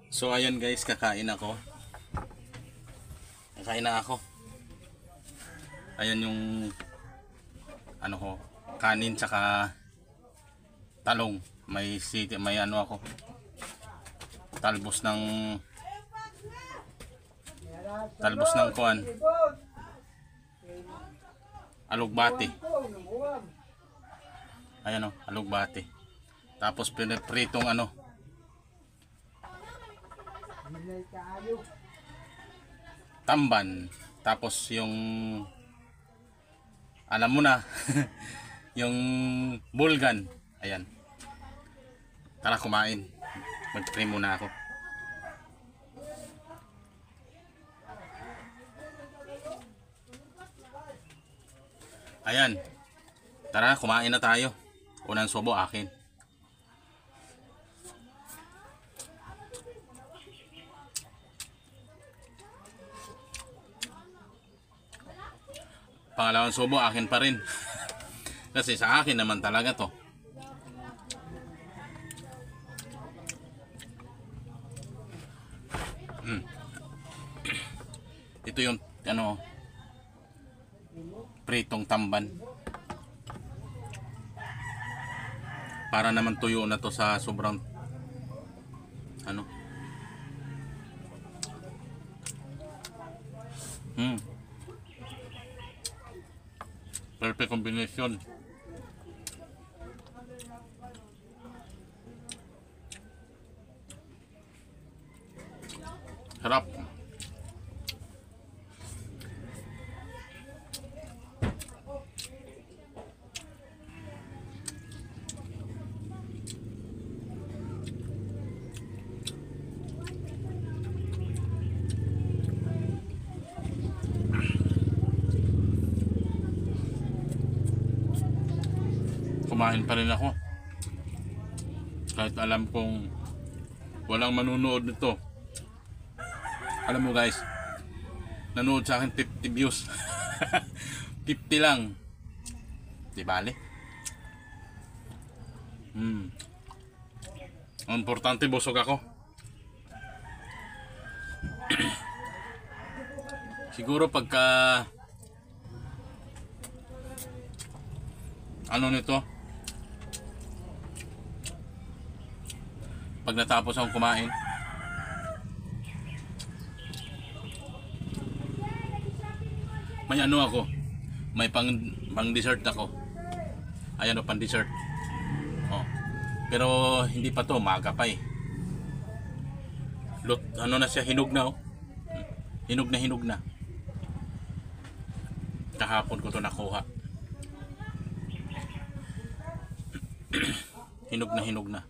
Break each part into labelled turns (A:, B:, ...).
A: So ayun guys, kakain ako. Kakain na ako. Ayan yung ano ko, kanin tsaka talong. May ano ako. Talbos ng kuan. Alugbati. Ayan o, alugbati. Tapos pinipritong ano, tamban. Tapos yung alam mo na yung bulgan. Ayan. Tara kumain. Mag-pray muna ako. Ayan. Tara kumain na tayo. Unang subo akin. Pangalawang subo akin pa rin. Kasi sa akin naman talaga to. Ito yung ano, pritong tamban. Para naman tuyo na to sa sobrang ano. Perfect combination. Sarap. Kumain pa rin ako kahit alam kong walang manunood nito. Alam mo guys, nanood sa akin 50 views. 50 lang, di bale. Ang importante busog ako. Siguro pagka ano nito, pag natapos akong kumain, may ano ako, may pang dessert ako. Ayan o, pang dessert. Oh. Pero hindi pa to, maaga pa eh. Ano na siya, hinog na oh. Hinog na. Kahapon ko to nakuha. Hinog na.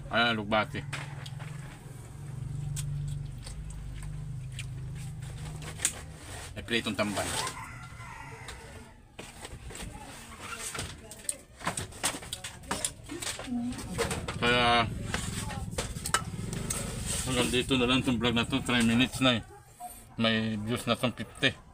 A: Ayan, alugbati. May pritong tamban. Kaya hanggang dito na lang itong vlog na to. 3 minutes na eh. May views na itong 50.